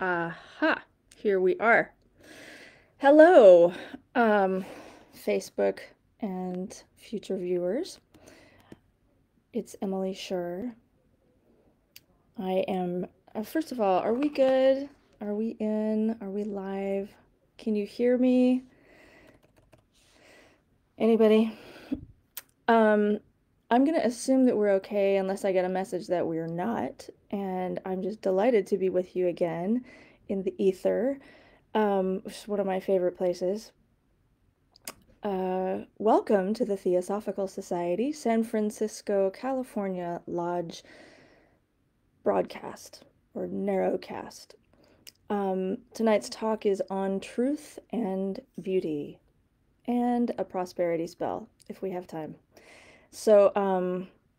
Aha, here we are. Hello, um, Facebook and future viewers. It's Emily Shurr. I am, first of all, are we good? Are we in? Are we live? Can you hear me? Anybody? Um, I'm going to assume that we're okay unless I get a message that we're not. And I'm just delighted to be with you again in the ether, which is one of my favorite places. Welcome to the Theosophical Society, San Francisco, California Lodge broadcast or narrowcast. Tonight's talk is on truth and beauty and a prosperity spell, if we have time. So,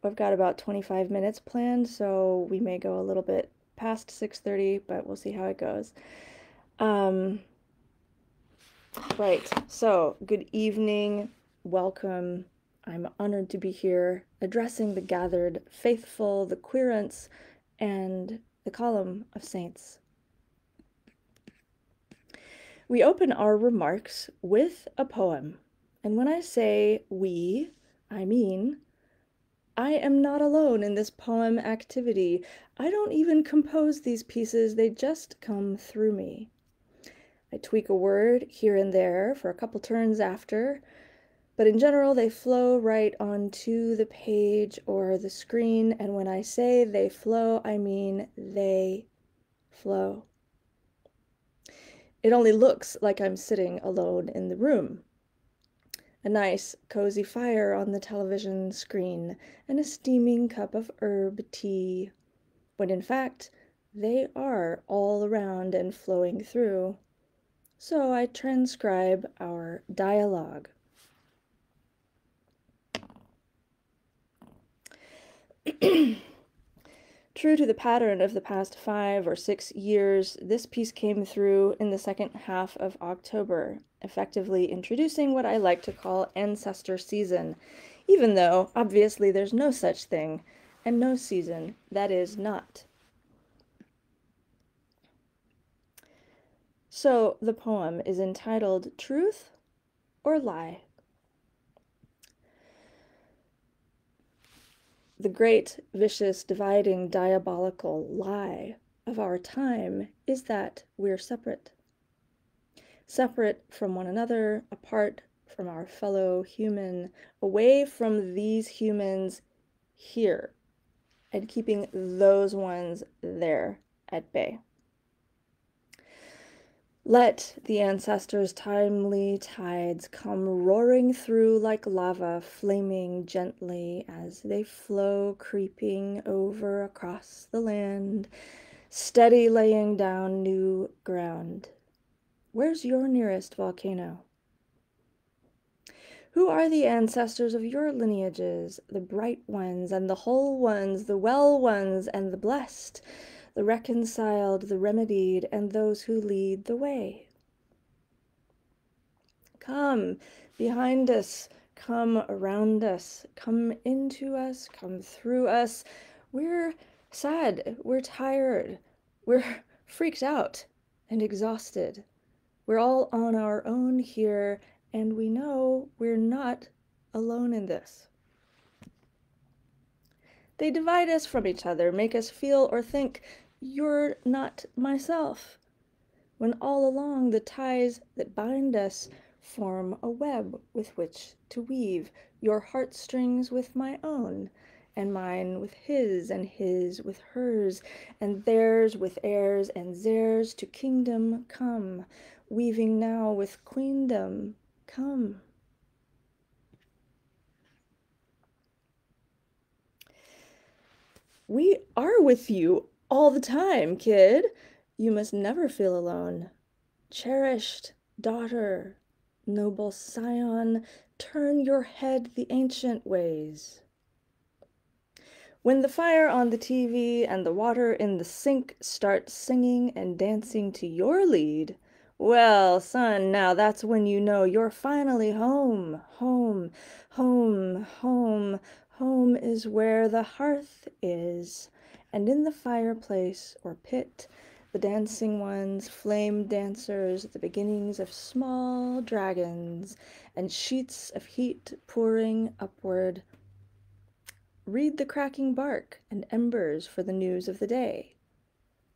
I've got about 25 minutes planned, so we may go a little bit past 6:30, but we'll see how it goes. Right, so good evening, welcome. I'm honored to be here addressing the gathered faithful, the querents, and the column of saints. We open our remarks with a poem, and when I say we, I mean I am not alone in this poem activity. I don't even compose these pieces, they just come through me. I tweak a word here and there for a couple turns after, but in general they flow right onto the page or the screen, and when I say they flow, I mean they flow. It only looks like I'm sitting alone in the room. A nice, cozy fire on the television screen, and a steaming cup of herb tea, when in fact they are all around and flowing through. So I transcribe our dialogue. True to the pattern of the past 5 or 6 years, this piece came through in the second half of October, effectively introducing what I like to call ancestor season, even though obviously there's no such thing, and no season that is not. So the poem is entitled Truth or Lie. The great, vicious, dividing, diabolical lie of our time is that we're separate. Separate from one another, apart from our fellow human, away from these humans here, and keeping those ones there at bay. Let the ancestors' timely tides come roaring through like lava, flaming gently as they flow, creeping over across the land, steady laying down new ground. Where's your nearest volcano? Who are the ancestors of your lineages, the bright ones and the whole ones, the well ones and the blessed, the reconciled, the remedied, and those who lead the way? Come behind us, come around us, come into us, come through us. We're sad, we're tired, we're freaked out and exhausted. We're all on our own here, and we know we're not alone in this. They divide us from each other, make us feel or think, you're not myself, when all along the ties that bind us form a web with which to weave, your heartstrings with my own, and mine with his, and his with hers, and theirs with heirs, and theirs to kingdom come, weaving now with queendom come. We are with you all the time, kid. You must never feel alone. Cherished daughter, noble scion, turn your head the ancient ways. When the fire on the TV and the water in the sink start singing and dancing to your lead, well, son, now that's when you know you're finally home. Home, home, home. Home is where the hearth is, and in the fireplace or pit, The dancing ones, flame dancers, the beginnings of small dragons, and sheets of heat pouring upward. Read the cracking bark and embers for the news of the day.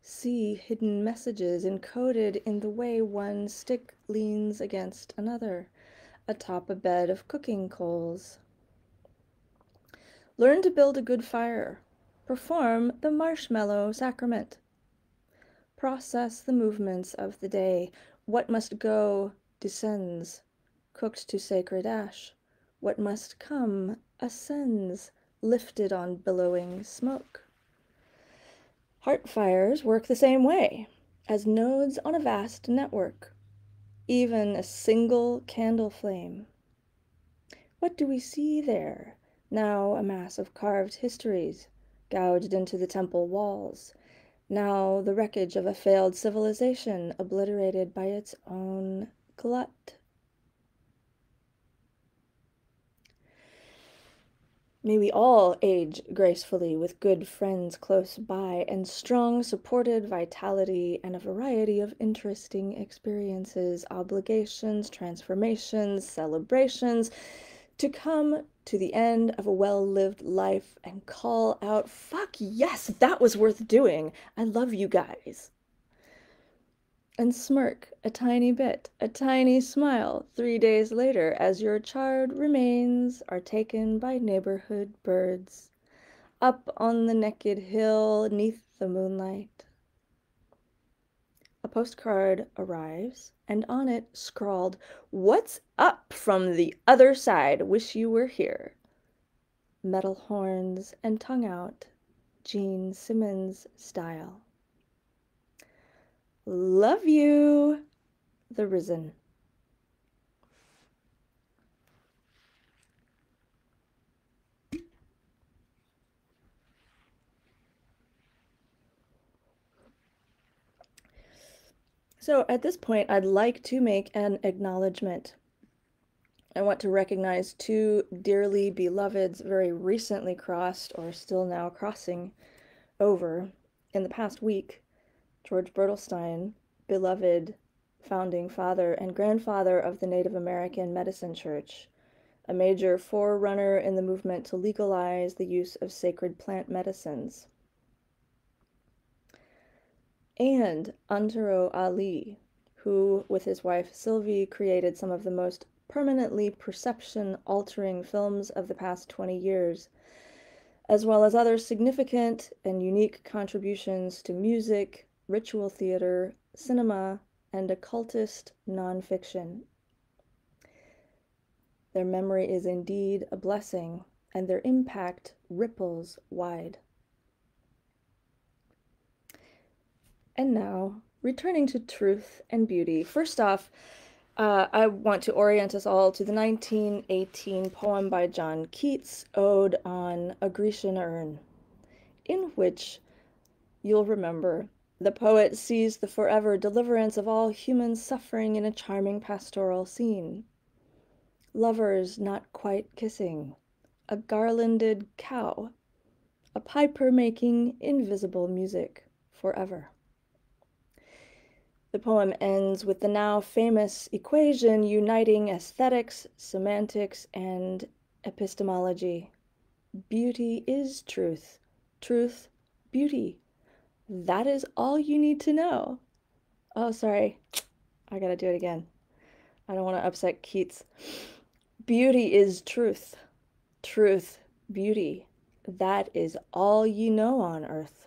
See hidden messages encoded in the way one stick leans against another, atop a bed of cooking coals. Learn to build a good fire. Perform the marshmallow sacrament. Process the movements of the day. What must go descends, cooked to sacred ash. What must come ascends, lifted on billowing smoke. Heart fires work the same way, as nodes on a vast network. Even a single candle flame. What do we see there? Now a mass of carved histories, gouged into the temple walls. Now the wreckage of a failed civilization, obliterated by its own glut. May we all age gracefully with good friends close by and strong supported vitality and a variety of interesting experiences, obligations, transformations, celebrations, to come to the end of a well-lived life and call out, fuck yes, that was worth doing. I love you guys. And smirk a tiny bit, a tiny smile 3 days later as your charred remains are taken by neighborhood birds up on the naked hill 'neath the moonlight. A postcard arrives, and on it scrawled, "What's up from the other side? Wish you were here." Metal horns and tongue out, Gene Simmons style. Love you, the Risen. So at this point, I'd like to make an acknowledgement. I want to recognize two dearly beloveds very recently crossed, or still now crossing, over in the past week. George Bertelstein, beloved founding father and grandfather of the Native American Medicine Church, a major forerunner in the movement to legalize the use of sacred plant medicines. And Antero Ali, who, with his wife Sylvie, created some of the most permanently perception-altering films of the past 20 years, as well as other significant and unique contributions to music, ritual theater, cinema, and occultist nonfiction. Their memory is indeed a blessing, and their impact ripples wide. And now, returning to truth and beauty. First off, I want to orient us all to the 1918 poem by John Keats, Ode on a Grecian Urn, in which, you'll remember, the poet sees the forever deliverance of all human suffering in a charming pastoral scene. Lovers not quite kissing, a garlanded cow, a piper making invisible music forever. The poem ends with the now famous equation uniting aesthetics, semantics, and epistemology. Beauty is truth. Truth, beauty. That is all you need to know. Oh, sorry. I gotta do it again. I don't want to upset Keats. Beauty is truth. Truth, beauty. That is all you know on earth,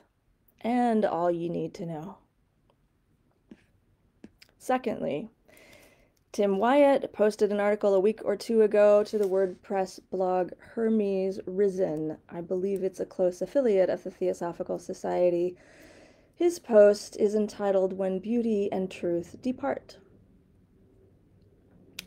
and all you need to know. Secondly, Tim Wyatt posted an article a week or two ago to the WordPress blog Hermes Risen. I believe it's a close affiliate of the Theosophical Society. His post is entitled When Beauty and Truth Depart.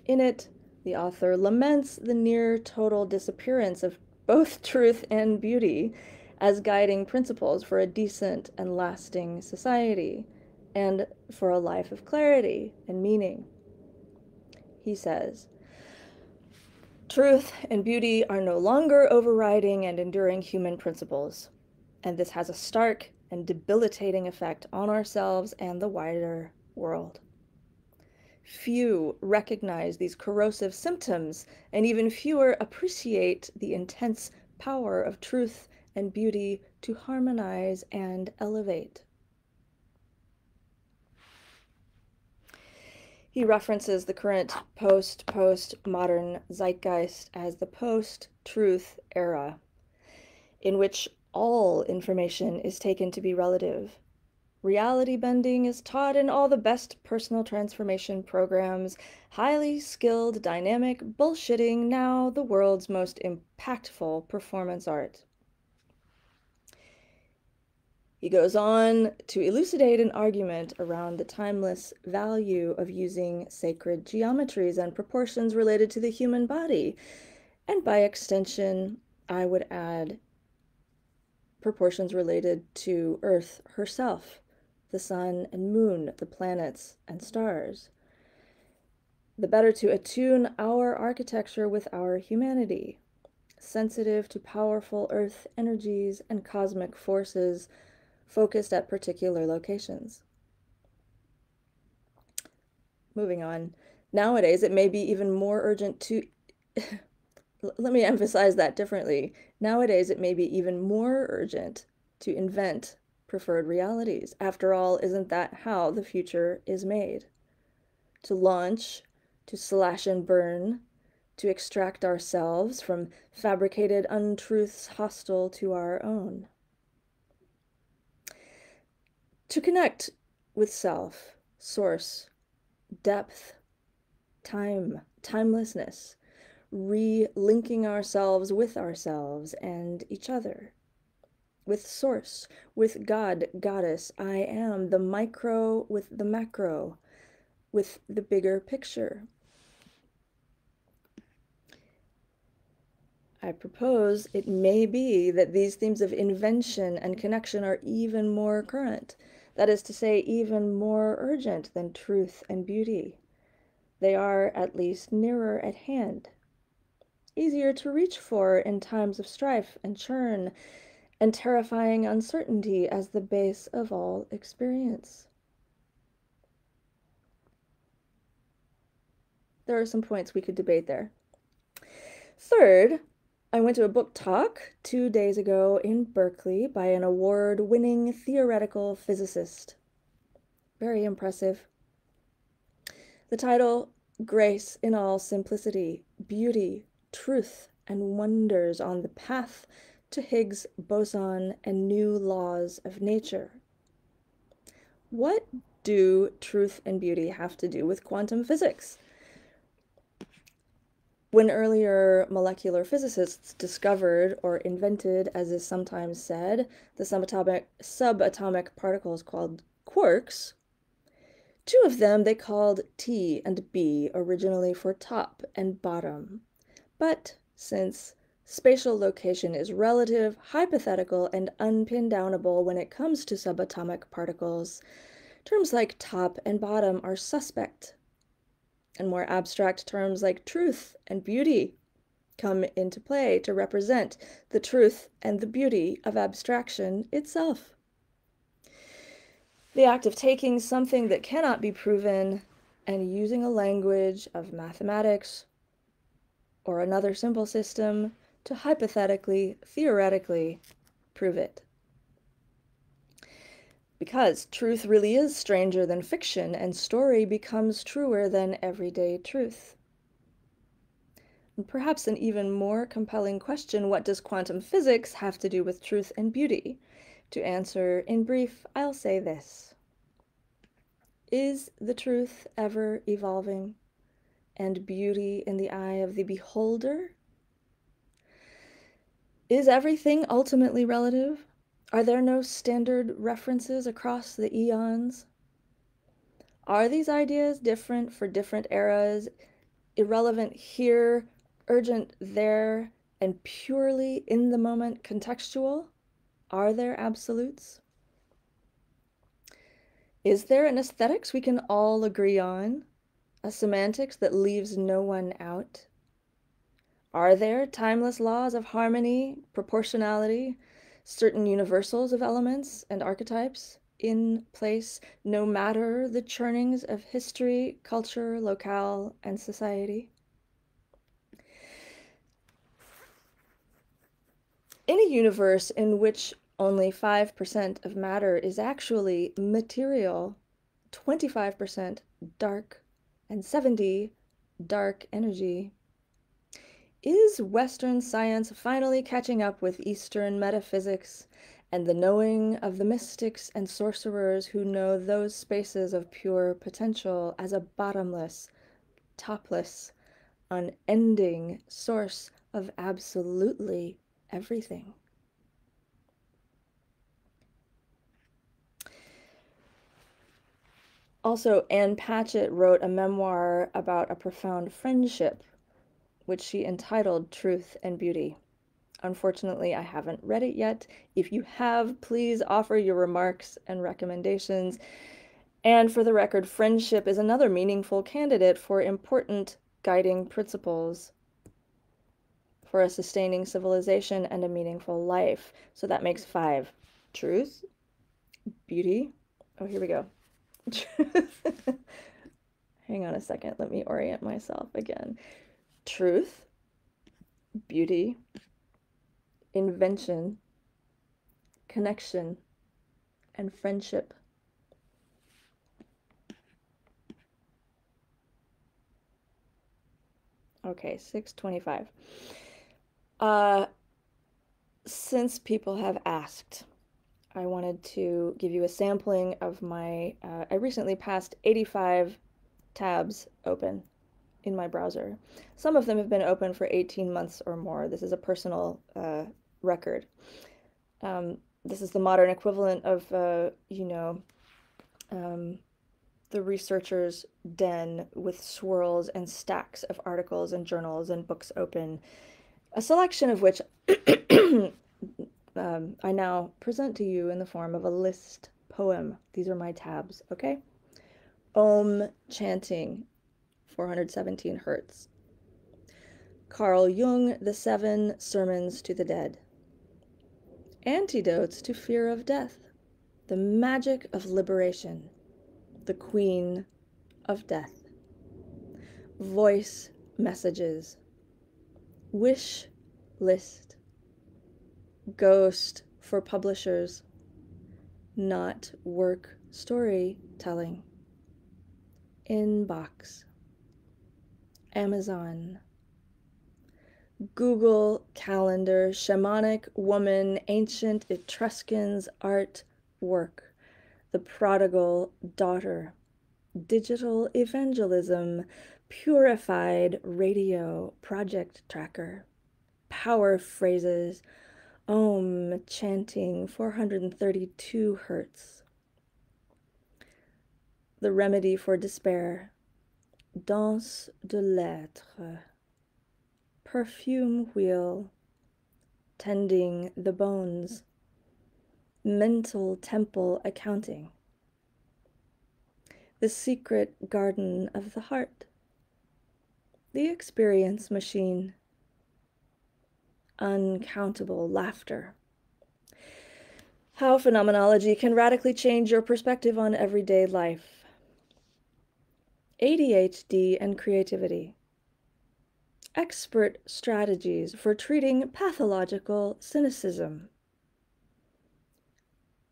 In it, the author laments the near total disappearance of both truth and beauty as guiding principles for a decent and lasting society, and for a life of clarity and meaning. He says, truth and beauty are no longer overriding and enduring human principles, and this has a stark and debilitating effect on ourselves and the wider world. Few recognize these corrosive symptoms, and even fewer appreciate the intense power of truth and beauty to harmonize and elevate. He references the current post-modern zeitgeist as the post-truth era, in which all information is taken to be relative. Reality bending is taught in all the best personal transformation programs, highly skilled, dynamic bullshitting, now the world's most impactful performance art. He goes on to elucidate an argument around the timeless value of using sacred geometries and proportions related to the human body, and by extension, I would add proportions related to Earth herself, the sun and moon, the planets and stars. The better to attune our architecture with our humanity, sensitive to powerful Earth energies and cosmic forces focused at particular locations. Moving on. Nowadays, it may be even more urgent to let me emphasize that differently. Nowadays, it may be even more urgent to invent preferred realities. After all, isn't that how the future is made? To launch, to slash and burn, to extract ourselves from fabricated untruths hostile to our own. To connect with self, source, depth, time, timelessness, re-linking ourselves and each other, with source, with God, goddess, I am, the micro with the macro, with the bigger picture. I propose it may be that these themes of invention and connection are even more current, that is to say, even more urgent than truth and beauty. They are at least nearer at hand, easier to reach for in times of strife and churn, and terrifying uncertainty as the base of all experience. There are some points we could debate there. Third, I went to a book talk 2 days ago in Berkeley by an award-winning theoretical physicist. Very impressive. The title, Grace in All Simplicity, Beauty, Truth, and Wonders on the Path to Higgs Boson and New Laws of Nature. What do truth and beauty have to do with quantum physics? When earlier molecular physicists discovered or invented, as is sometimes said, the subatomic particles called quarks, two of them they called T and B, originally for top and bottom. But since spatial location is relative, hypothetical, and unpin-downable when it comes to subatomic particles, terms like top and bottom are suspect, and more abstract terms like truth and beauty come into play to represent the truth and the beauty of abstraction itself. The act of taking something that cannot be proven and using a language of mathematics or another symbol system to hypothetically, theoretically prove it. Because truth really is stranger than fiction, and story becomes truer than everyday truth. And perhaps an even more compelling question, what does quantum physics have to do with truth and beauty? To answer in brief, I'll say this. Is the truth ever evolving, and beauty in the eye of the beholder? Is everything ultimately relative? Are there no standard references across the eons? Are these ideas different for different eras, irrelevant here, urgent there, and purely in the moment contextual? Are there absolutes? Is there an aesthetics we can all agree on? A semantics that leaves no one out? Are there timeless laws of harmony, proportionality, certain universals of elements and archetypes in place, no matter the churnings of history, culture, locale, and society. In a universe in which only 5% of matter is actually material, 25% dark, and 70 dark energy, is Western science finally catching up with Eastern metaphysics and the knowing of the mystics and sorcerers who know those spaces of pure potential as a bottomless, topless, unending source of absolutely everything? Also, Anne Patchett wrote a memoir about a profound friendship, which she entitled Truth and Beauty. Unfortunately, I haven't read it yet. If you have, please offer your remarks and recommendations. And for the record, friendship is another meaningful candidate for important guiding principles for a sustaining civilization and a meaningful life. So that makes 5. Truth, beauty. Oh, here we go. Hang on a second. Let me orient myself again. Truth, beauty, invention, connection, and friendship. Okay, 625. Since people have asked, I wanted to give you a sampling of my, I recently passed 85 tabs open in my browser. Some of them have been open for 18 months or more. This is a personal record. This is the modern equivalent of, the researcher's den with swirls and stacks of articles and journals and books open, a selection of which I now present to you in the form of a list poem. These are my tabs, okay? Om chanting, 417 hertz. Carl Jung, The 7 Sermons to the Dead. Antidotes to fear of death. The magic of liberation. The Queen of Death. Voice messages. Wish list. Ghost for publishers. Not work storytelling. Inbox. Amazon. Google Calendar, Shamanic Woman, Ancient Etruscans Art Work, The Prodigal Daughter, Digital Evangelism, Purified Radio Project Tracker, Power Phrases, Om chanting, 432 hertz, The Remedy for Despair, Danse de l'Être, Perfume Wheel, Tending the Bones, Mental Temple Accounting, The Secret Garden of the Heart, The Experience Machine, Uncountable Laughter. How phenomenology can radically change your perspective on everyday life. ADHD and creativity. Expert strategies for treating pathological cynicism.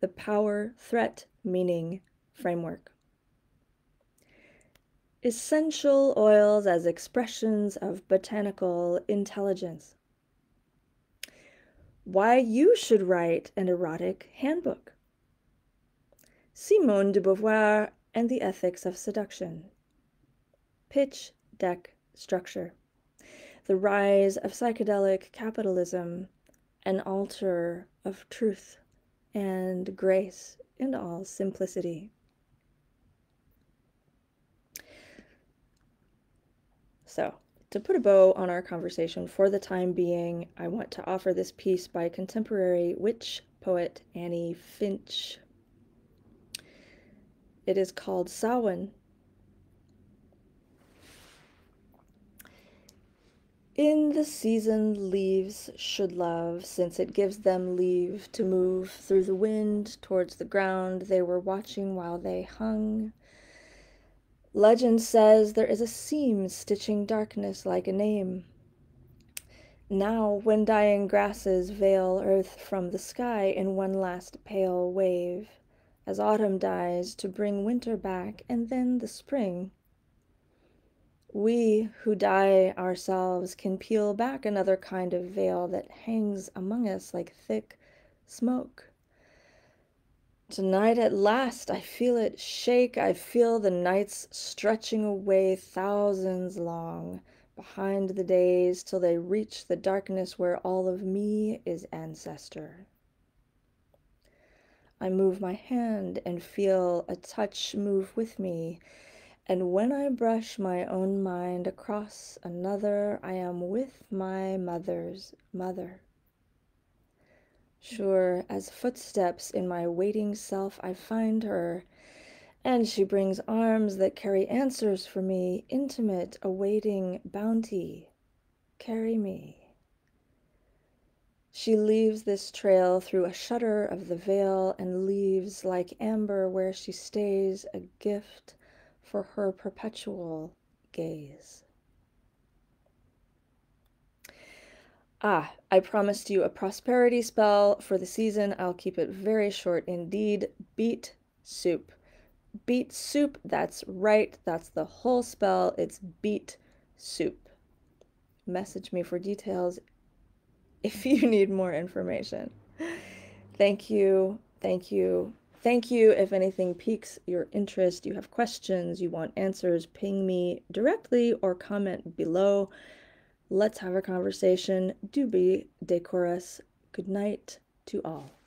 The power, threat, meaning framework. Essential oils as expressions of botanical intelligence. Why you should write an erotic handbook. Simone de Beauvoir and the Ethics of Seduction. Pitch deck structure. The rise of psychedelic capitalism, an altar of truth and grace in all simplicity. So, to put a bow on our conversation for the time being, I want to offer this piece by contemporary witch poet Annie Finch. It is called Samhain. In the season leaves should love, since it gives them leave to move through the wind towards the ground they were watching while they hung. Legend says there is a seam stitching darkness like a name. Now, when dying grasses veil earth from the sky in one last pale wave, as autumn dies to bring winter back and then the spring, we who die ourselves can peel back another kind of veil that hangs among us like thick smoke. Tonight at last I feel it shake. I feel the nights stretching away thousands long behind the days till they reach the darkness where all of me is ancestor. I move my hand and feel a touch move with me. And when I brush my own mind across another, I am with my mother's mother. Sure, as footsteps in my waiting self, I find her, and she brings arms that carry answers for me, intimate, awaiting bounty. Carry me. She leaves this trail through a shutter of the veil and leaves like amber where she stays, a gift for her perpetual gaze. I promised you a prosperity spell for the season. I'll keep it very short indeed. Beet soup. Beet soup, that's right. That's the whole spell. It's beet soup. Message me for details if you need more information. Thank you. Thank you. Thank you. If anything piques your interest, you have questions, you want answers, ping me directly or comment below. Let's have a conversation. Do be decorous. Good night to all.